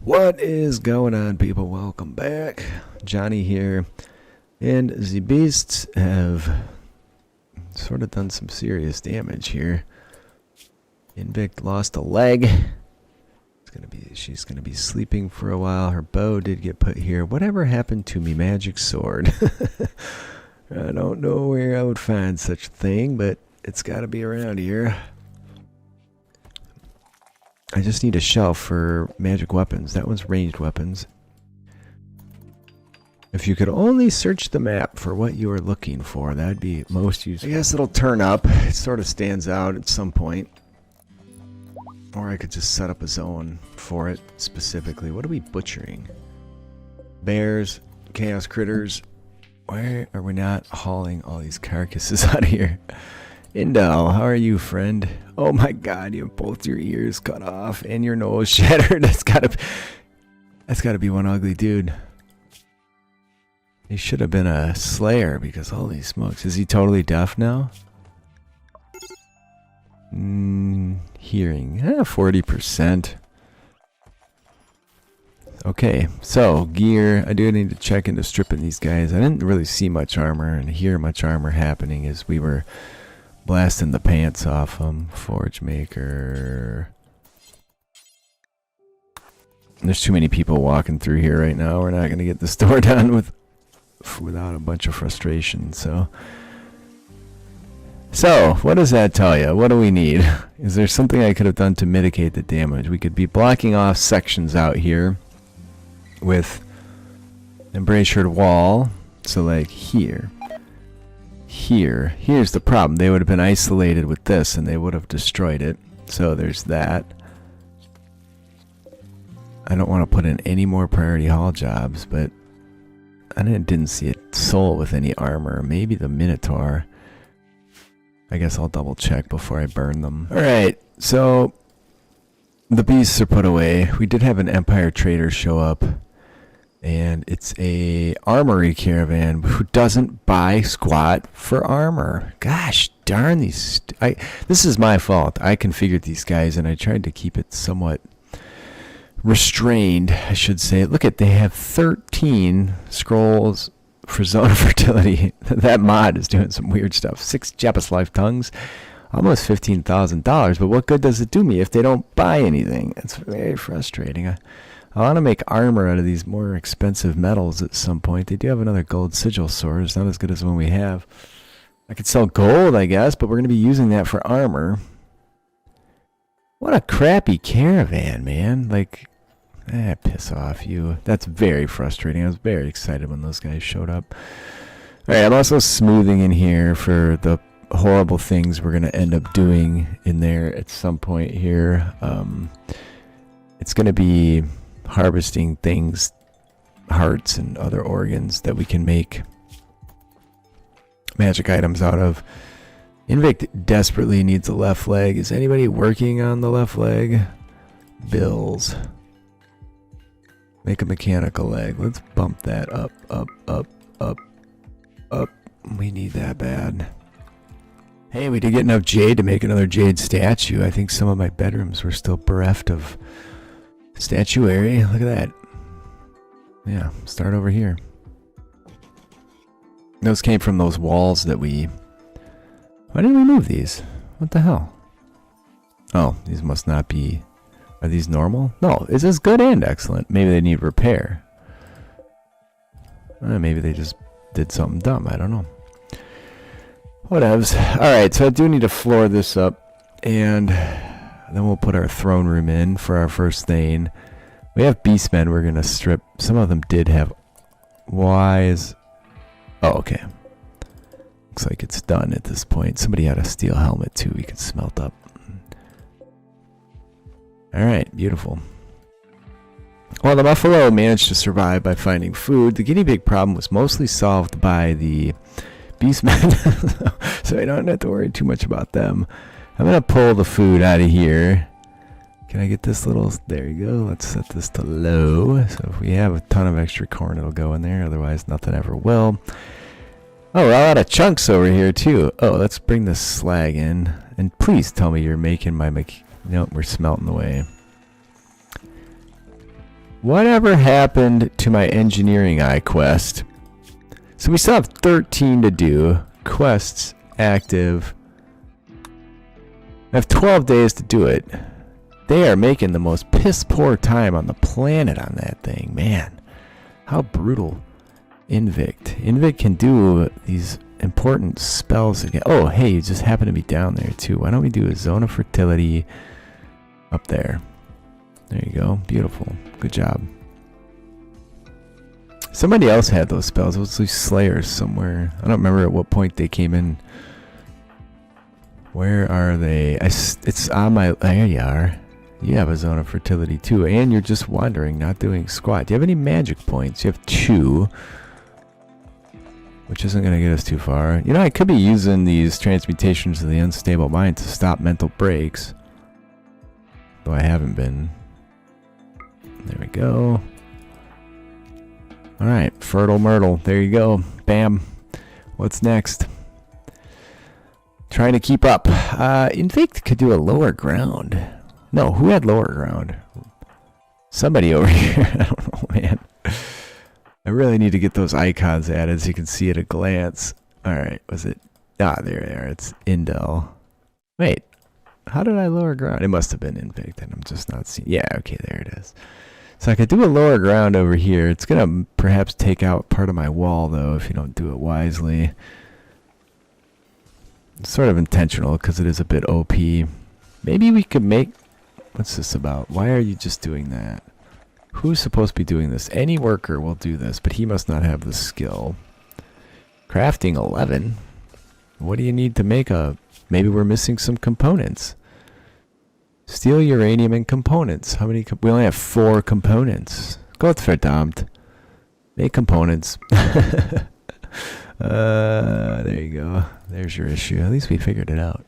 What is going on, people? Welcome back. Johnny here. And the beasts have sort of done some serious damage here. Invict lost a leg. She's gonna be sleeping for a while. Her bow did get put here. Whatever happened to me magic sword? I don't know where I would find such a thing, but it's gotta be around here. I just need a shelf for magic weapons. That one's ranged weapons. If you could only search the map for what you are looking for, that'd be most useful. I guess it'll turn up. It sort of stands out at some point. Or I could just set up a zone for it specifically. What are we butchering? Bears, chaos critters. Why are we not hauling all these carcasses out of here? Indel, how are you, friend? Oh my god, you have both your ears cut off and your nose shattered. That's gotta be one ugly dude. He should have been a slayer because holy smokes. Is he totally deaf now? Hearing. 40%. Okay, so gear. I do need to check into stripping these guys. I didn't really see much armor and hear much armor happening as we were blasting the pants off them. Forge maker. There's too many people walking through here right now. We're not going to get the store done without a bunch of frustration. So what does that tell you? What do we need? Is there something I could have done to mitigate the damage? We could be blocking off sections out here with embrasured wall. So like here. Here's the problem. They would have been isolated with this and they would have destroyed it. So there's that. I don't want to put in any more priority haul jobs, but I didn't see a soul with any armor. Maybe the Minotaur. I guess I'll double check before I burn them. Alright, so the beasts are put away. We did have an Empire trader show up. And it's a armory caravan who doesn't buy squat for armor. Gosh darn these. This is my fault. I configured these guys and I tried to keep it somewhat restrained, I should say. Look at, they have 13 scrolls for zone of fertility. That mod is doing some weird stuff. 6 Japanese life tongues. Almost $15,000. But what good does it do me if they don't buy anything? It's very frustrating. I want to make armor out of these more expensive metals at some point. They do have another gold sigil sword. It's not as good as the one we have. I could sell gold, I guess, but we're going to be using that for armor. What a crappy caravan, man. Like, piss off you. That's very frustrating. I was very excited when those guys showed up. Alright, I'm also smoothing in here for the horrible things we're going to end up doing in there at some point here. It's going to be harvesting things, hearts and other organs that we can make magic items out of. Invict desperately needs a left leg. Is anybody working on the left leg? Bills. Make a mechanical leg. Let's bump that up, up, up, up, up. We need that bad. Hey, we did get enough jade to make another jade statue. I think some of my bedrooms were still bereft of statuary. Look at that. Yeah, start over here. Those came from those walls that we... Why didn't we move these? What the hell? Oh, these must not be... Are these normal? No, it's as good and excellent. Maybe they need repair. Maybe they just did something dumb. I don't know. Whatevs. Alright, so I do need to floor this up. And then we'll put our throne room in for our first thing. We have Beastmen we're going to strip. Some of them did have wise. Oh, okay. Looks like it's done at this point. Somebody had a steel helmet too we could smelt up. Alright, beautiful. Well, the buffalo managed to survive by finding food. The guinea pig problem was mostly solved by the Beastmen. So I don't have to worry too much about them. I'm going to pull the food out of here. Can I get this little... There you go. Let's set this to low. So if we have a ton of extra corn, it'll go in there. Otherwise, nothing ever will. Oh, a lot of chunks over here, too. Oh, let's bring this slag in. And please tell me you're making my... Nope, we're smelting away. Whatever happened to my engineering eye quest? So we still have 13 to do. Quests active. I have 12 days to do it. They are making the most piss poor time on the planet on that thing. Man, how brutal. Invict. Invict can do these important spells again. Oh, hey, you just happen to be down there too. Why don't we do a zone of fertility up there? There you go. Beautiful. Good job. Somebody else had those spells. It was these Slayers somewhere. I don't remember at what point they came in. Where are they? It's on my... There you are. You have a zone of fertility too. And you're just wandering, not doing squat. Do you have any magic points? You have 2. Which isn't going to get us too far. You know, I could be using these transmutations of the unstable mind to stop mental breaks. Though I haven't been. There we go. Alright, Fertile Myrtle. There you go. Bam. What's next? Trying to keep up. Invict could do a lower ground. No, who had lower ground? Somebody over here. I don't know, man. I really need to get those icons added so you can see at a glance. Alright, was it? Ah, there they are. It's Indel. Wait. How did I lower ground? It must have been Invict, and I'm just not seeing. Yeah, okay, there it is. So I could do a lower ground over here. It's going to perhaps take out part of my wall, though, if you don't do it wisely. It's sort of intentional, because it is a bit OP. Maybe we could make... What's this about? Why are you just doing that? Who's supposed to be doing this? Any worker will do this, but he must not have the skill. Crafting 11. What do you need to make a... Maybe we're missing some components. Steal uranium and components. How many? We only have 4 components. Gott verdammt. Make components. There you go. There's your issue. At least we figured it out.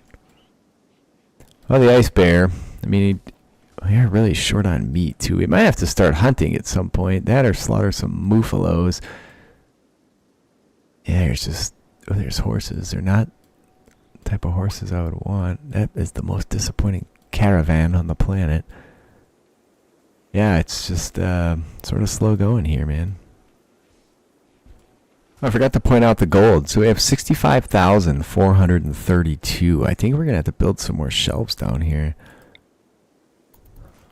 Oh, the ice bear. I mean, we are really short on meat, too. We might have to start hunting at some point. That or slaughter some muffalos. Yeah, there's just... Oh, there's horses. They're not the type of horses I would want. That is the most disappointing caravan on the planet. Yeah, it's just sort of slow going here, man. I forgot to point out the gold. So we have 65,432. I think we're going to have to build some more shelves down here.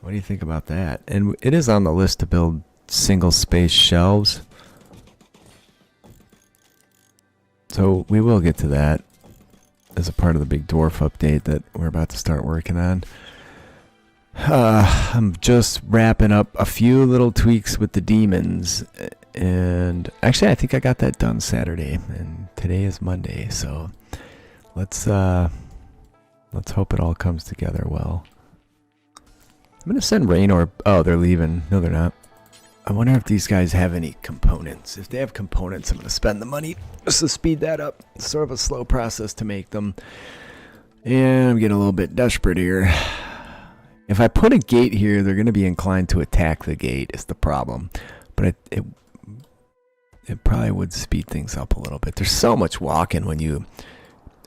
What do you think about that? And it is on the list to build single space shelves. So we will get to that as a part of the big dwarf update that we're about to start working on. I'm just wrapping up a few little tweaks with the Daemons, and actually I think I got that done Saturday, and today is Monday, so let's hope it all comes together well. I'm gonna send Raynor. Oh, they're leaving. No, they're not. I wonder if these guys have any components. If they have components, I'm going to spend the money just to speed that up. It's sort of a slow process to make them. And I'm getting a little bit desperate here. If I put a gate here, they're going to be inclined to attack the gate is the problem. But it probably would speed things up a little bit. There's so much walking when you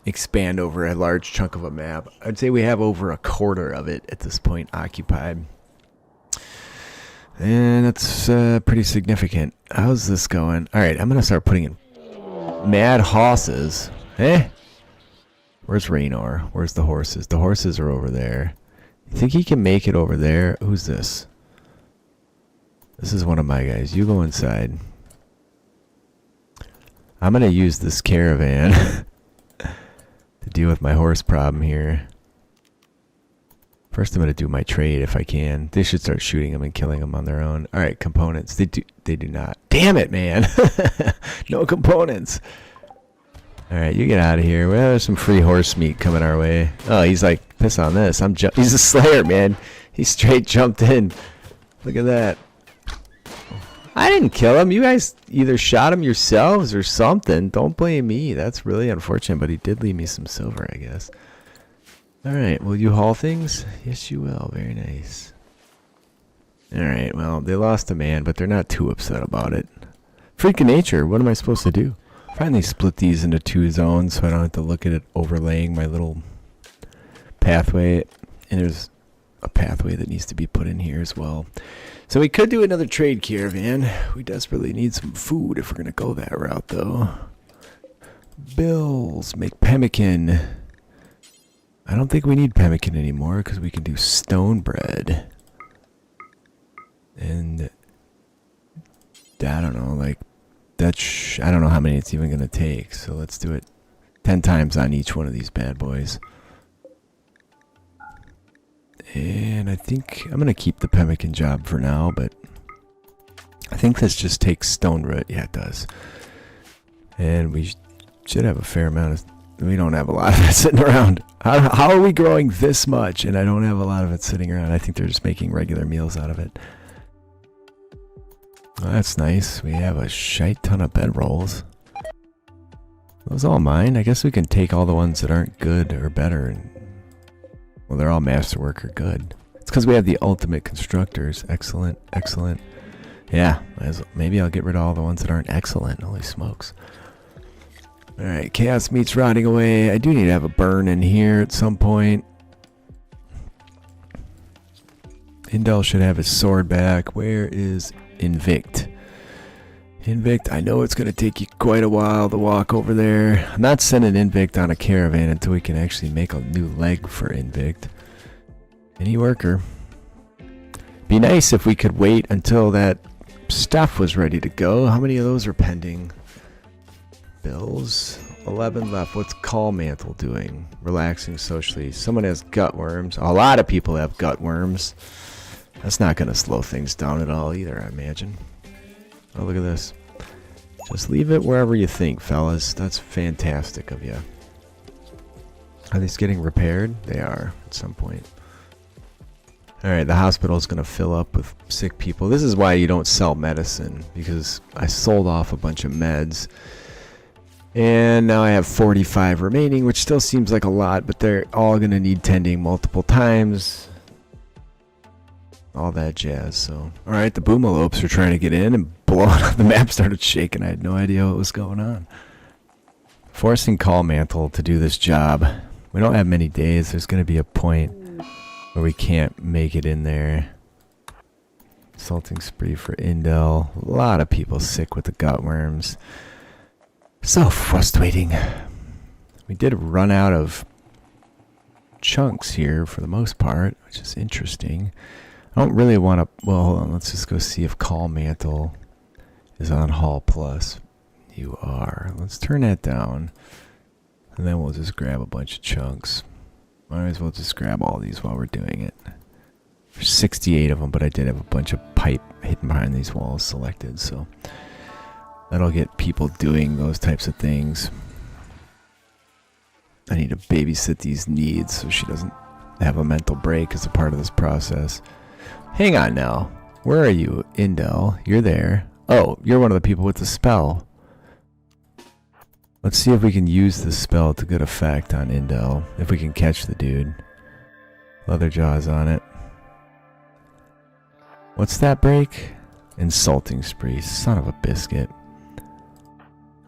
expand over a large chunk of a map. I'd say we have over a quarter of it at this point occupied. And that's pretty significant. How's this going? Alright, I'm going to start putting in mad horses. Eh? Where's Raynor? Where's the horses? The horses are over there. You think he can make it over there? Who's this? This is one of my guys. You go inside. I'm going to use this caravan to deal with my horse problem here. First, I'm going to do my trade if I can. They should start shooting them and killing them on their own. All right, components. They do not. Damn it, man. No components. All right, you get out of here. Well, there's some free horse meat coming our way. Oh, he's like, piss on this. He's a slayer, man. He straight jumped in. Look at that. I didn't kill him. You guys either shot him yourselves or something. Don't blame me. That's really unfortunate, but he did leave me some silver, I guess. Alright, will you haul things? Yes, you will. Very nice. Alright, well, they lost a man, but they're not too upset about it. Freak of nature, what am I supposed to do? Finally split these into 2 zones so I don't have to look at it overlaying my little pathway. And there's a pathway that needs to be put in here as well. So we could do another trade caravan. We desperately need some food if we're going to go that route, though. Bills. Make pemmican. I don't think we need pemmican anymore because we can do stone bread. And I don't know, like, I don't know how many it's even going to take. So let's do it 10 times on each one of these bad boys. And I think I'm going to keep the pemmican job for now, but I think this just takes stone root. Yeah, it does. And we should have a fair amount of... We don't have a lot of it sitting around. How are we growing this much and I don't have a lot of it sitting around? I think they're just making regular meals out of it. Well, that's nice. We have a shite ton of bedrolls. Those all mine. I guess we can take all the ones that aren't good or better. And, well, they're all masterwork or good. It's because we have the ultimate constructors. Excellent, excellent. Yeah, maybe I'll get rid of all the ones that aren't excellent. Holy smokes. Alright, chaos meat's rotting away. I do need to have a burn in here at some point. Indel should have his sword back. Where is Invict? Invict, I know it's going to take you quite a while to walk over there. I'm not sending Invict on a caravan until we can actually make a new leg for Invict. Any worker. Be nice if we could wait until that stuff was ready to go. How many of those are pending? Bills. 11 left. What's Call Mantle doing? Relaxing socially. Someone has gut worms. A lot of people have gut worms. That's not going to slow things down at all either, I imagine. Oh, look at this. Just leave it wherever you think, fellas. That's fantastic of you. Are these getting repaired? They are, at some point. Alright, the hospital's going to fill up with sick people. This is why you don't sell medicine, because I sold off a bunch of meds. And now I have 45 remaining, which still seems like a lot, but they're all going to need tending multiple times. All that jazz. So, alright, the boomalopes are trying to get in and blow up. The map started shaking. I had no idea what was going on. Forcing Call Mantle to do this job. We don't have many days. There's going to be a point where we can't make it in there. Salting spree for Indel. A lot of people sick with the gut worms. So frustrating. We did run out of chunks here for the most part, which is interesting. I don't really want to... Well, hold on. Let's just go see if Call Mantle is on Hall Plus. You are. Let's turn that down. And then we'll just grab a bunch of chunks. Might as well just grab all these while we're doing it. There's 68 of them, but I did have a bunch of pipe hidden behind these walls selected, so... That'll get people doing those types of things. I need to babysit these needs so she doesn't have a mental break as a part of this process. Hang on now. Where are you, Indel? You're there. Oh, you're one of the people with the spell. Let's see if we can use the spell to good effect on Indel. If we can catch the dude. Leatherjaw's on it. What's that break? Insulting spree. Son of a biscuit.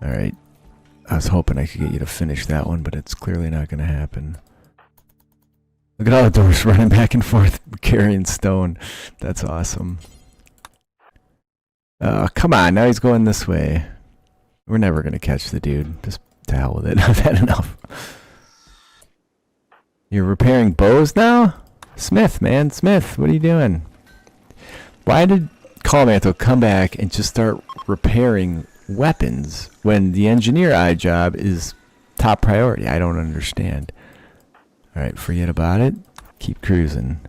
Alright. I was hoping I could get you to finish that one, but it's clearly not going to happen. Look at all the doors running back and forth, carrying stone. That's awesome. Come on, now he's going this way. We're never going to catch the dude. Just to hell with it. I've had enough. You're repairing bows now? Smith, man. Smith, what are you doing? Why did Call Mantle come back and just start repairing weapons when the engineer eye job is top priority? I don't understand. Alright, forget about it. Keep cruising.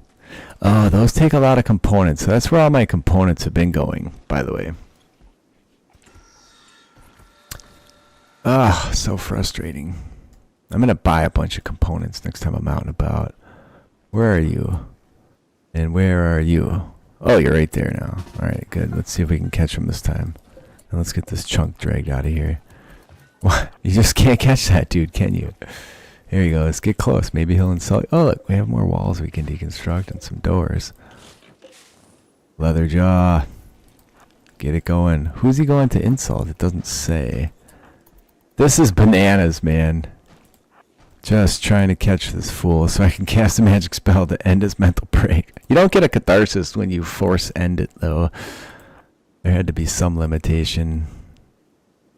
Oh, those take a lot of components. So that's where all my components have been going, by the way. Ah, so frustrating. I'm going to buy a bunch of components next time I'm out and about. Where are you? And where are you? Oh, you're right there now. Alright, good. Let's see if we can catch him this time. And let's get this chunk dragged out of here. What? You just can't catch that dude, can you? Here he goes. Get close. Maybe he'll insult you. Oh, look. We have more walls we can deconstruct and some doors. Leatherjaw. Get it going. Who's he going to insult? It doesn't say. This is bananas, man. Just trying to catch this fool so I can cast a magic spell to end his mental break. You don't get a catharsis when you force end it, though. There had to be some limitation.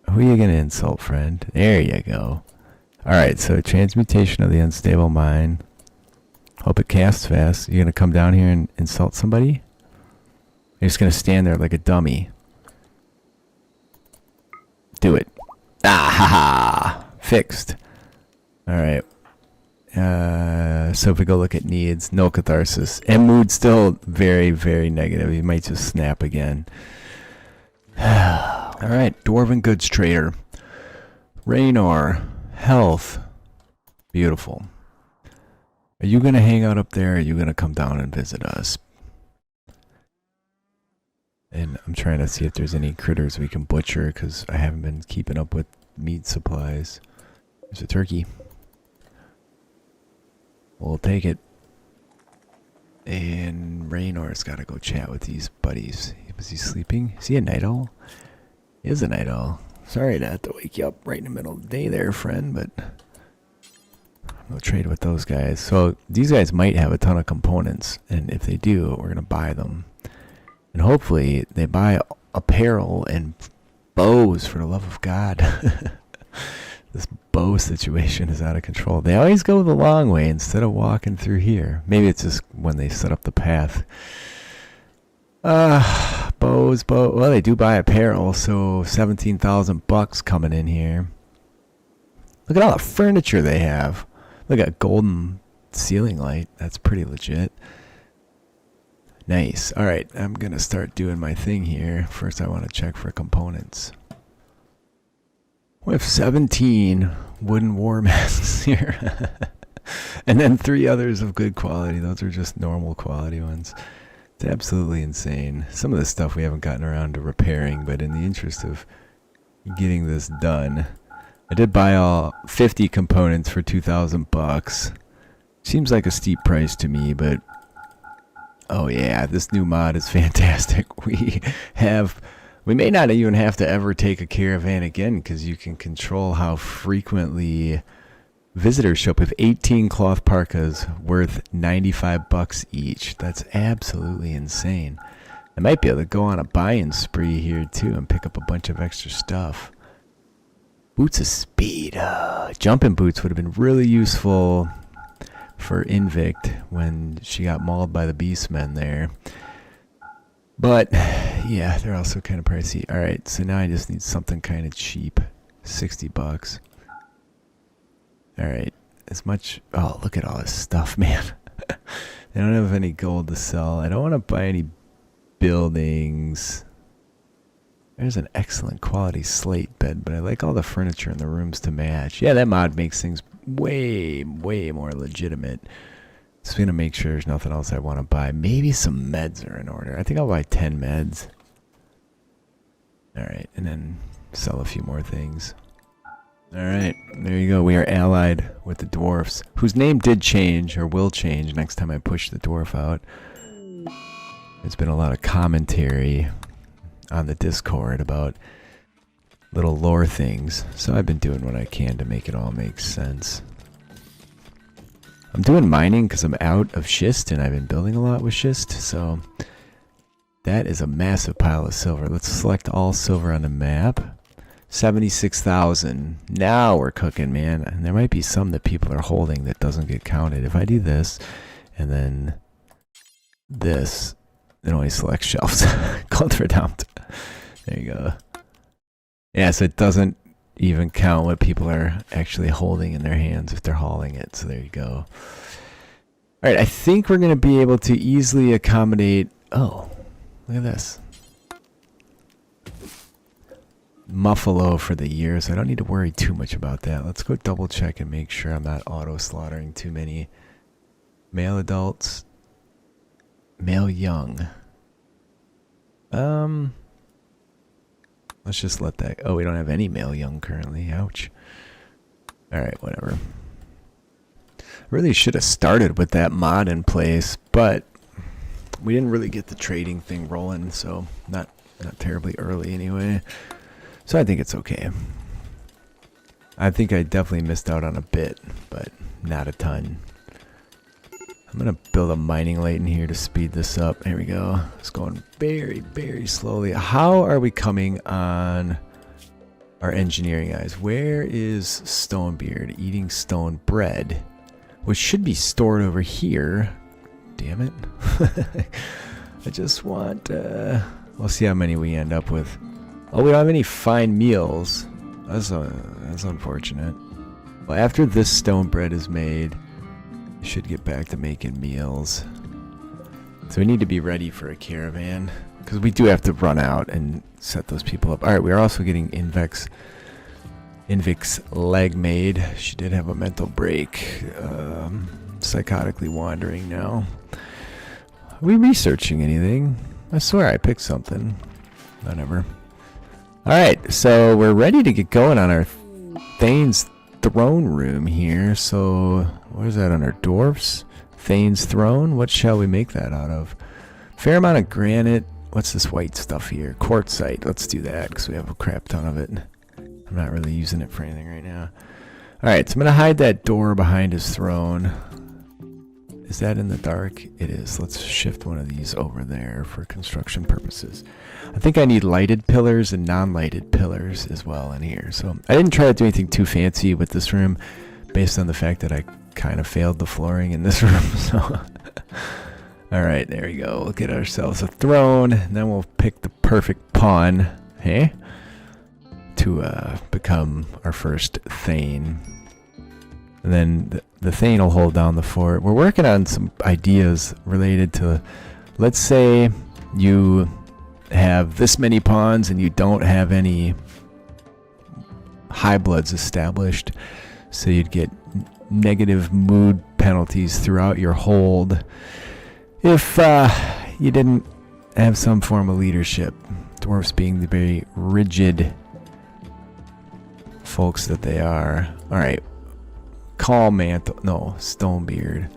Who are you going to insult, friend? There you go. Alright, so transmutation of the unstable mind. Hope it casts fast. You're going to come down here and insult somebody? You're just going to stand there like a dummy. Do it. Ah, ha, ha. Fixed. Alright. So if we go look at needs, no catharsis. And mood still very, very negative. He might just snap again. Alright, Dwarven Goods Trader. Raynor. Health. Beautiful. Are you going to hang out up there, or are you going to come down and visit us? And I'm trying to see if there's any critters we can butcher, because I haven't been keeping up with meat supplies. There's a turkey. We'll take it. And Raynor's got to go chat with these buddies. Was he sleeping? Is he a night owl? He is a night owl. Sorry to have to wake you up right in the middle of the day there, friend, but we'll trade with those guys. So these guys might have a ton of components, and if they do, we're going to buy them. And hopefully they buy apparel and bows, for the love of God. This bow situation is out of control. They always go the long way instead of walking through here. Maybe it's just when they set up the path. Bows. Well, they do buy apparel, so 17,000 bucks coming in here. Look at all the furniture they have. Look at golden ceiling light. That's pretty legit. Nice. All right, I'm gonna start doing my thing here. First, I want to check for components. We have 17 wooden war masks here. And then 3 others of good quality. Those are just normal quality ones. It's absolutely insane. Some of this stuff we haven't gotten around to repairing, but in the interest of getting this done, I did buy all 50 components for 2,000 bucks. Seems like a steep price to me, but oh yeah, this new mod is fantastic. We may not even have to ever take a caravan again, because you can control how frequently visitors show up. With 18 cloth parkas worth 95 bucks each. That's absolutely insane. I might be able to go on a buying spree here too and pick up a bunch of extra stuff. Boots of speed. Jumping boots would have been really useful for Invict when she got mauled by the Beastmen there. But yeah, they're also kind of pricey. Alright, so now I just need something kind of cheap. 60 bucks. Alright, as much... Oh, look at all this stuff, man. They don't have any gold to sell. I don't want to buy any buildings. There's an excellent quality slate bed, but I like all the furniture in the rooms to match. Yeah, that mod makes things way, way more legitimate. Just gonna make sure there's nothing else I want to buy. Maybe some meds are in order. I think I'll buy 10 meds. Alright, and then sell a few more things. Alright, there you go. We are allied with the Dwarfs, whose name did change, or will change, next time I push the Dwarf out. There's been a lot of commentary on the Discord about little lore things, so I've been doing what I can to make it all make sense. I'm doing mining because I'm out of schist, and I've been building a lot with schist, so that is a massive pile of silver. Let's select all silver on the map. 76,000. Now we're cooking, man. And there might be some that people are holding that doesn't get counted. If I do this, and then this, it only selects shelves. Called for dumped. There you go. Yeah, so it doesn't even count what people are actually holding in their hands if they're hauling it. So there you go. Alright, I think we're going to be able to easily accommodate... Oh, look at this. Muffalo for the year, so I don't need to worry too much about that. Let's go double check and make sure I'm not auto-slaughtering too many male adults. Male young. Let's just let that... Oh, we don't have any male young currently. Ouch. Alright, whatever. Really should have started with that mod in place, but we didn't really get the trading thing rolling, so not terribly early anyway. So I think it's okay. I think I definitely missed out on a bit, but not a ton. I'm going to build a mining light in here to speed this up. There we go. It's going very, very slowly. How are we coming on our engineering eyes? Where is Stonebeard eating stone bread, which should be stored over here? Damn it. I just want, we'll see how many we end up with. Oh, we don't have any fine meals. That's unfortunate. Well, after this stone bread is made, we should get back to making meals. So we need to be ready for a caravan, because we do have to run out and set those people up. Alright, we are also getting Invic's leg made. She did have a mental break. Psychotically wandering now. Are we researching anything? I swear I picked something. Whatever. Alright, so we're ready to get going on our Thane's throne room here. So, what is that under Dwarfs? Thane's throne? What shall we make that out of? Fair amount of granite. What's this white stuff here? Quartzite. Let's do that because we have a crap ton of it. I'm not really using it for anything right now. Alright, so I'm going to hide that door behind his throne. Is that in the dark? It is. Let's shift one of these over there for construction purposes. I think I need lighted pillars and non-lighted pillars as well in here. So I didn't try to do anything too fancy with this room based on the fact that I kind of failed the flooring in this room. So alright, there we go. We'll get ourselves a throne, and then we'll pick the perfect pawn, hey? To become our first Thane. And then the Thane will hold down the fort. We're working on some ideas related to, let's say you have this many pawns and you don't have any high bloods established. So you'd get negative mood penalties throughout your hold if you didn't have some form of leadership. Dwarfs being the very rigid folks that they are. Alright. Call Mantle. No, Stonebeard.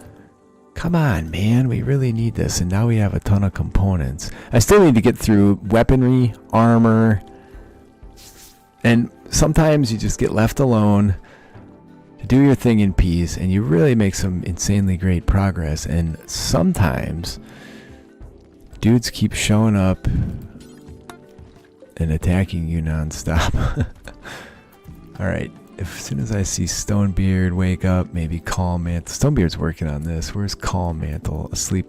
Come on, man. We really need this. And now we have a ton of components. I still need to get through weaponry, armor. And sometimes you just get left alone to do your thing in peace. And you really make some insanely great progress. And sometimes dudes keep showing up and attacking you nonstop. Alright. As soon as I see Stonebeard wake up, maybe Calm Mantle. Stonebeard's working on this. Where's Calm Mantle? Asleep.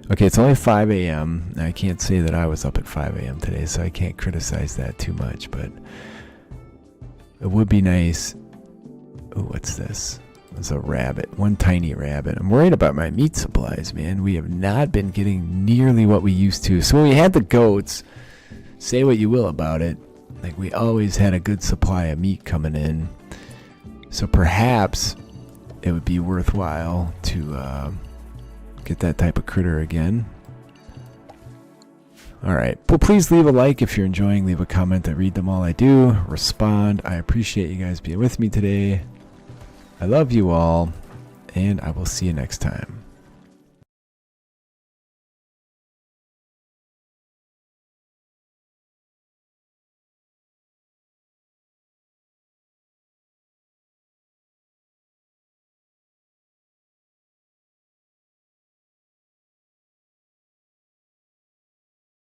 Okay, it's only 5 a.m. I can't say that I was up at 5 a.m. today, so I can't criticize that too much, but it would be nice. Oh, what's this? It's a rabbit. One tiny rabbit. I'm worried about my meat supplies, man. We have not been getting nearly what we used to. So when we had the goats, say what you will about it, like, we always had a good supply of meat coming in. So perhaps it would be worthwhile to get that type of critter again. Alright. Well, please leave a like if you're enjoying. Leave a comment. I read them all. I do respond. I appreciate you guys being with me today. I love you all. And I will see you next time.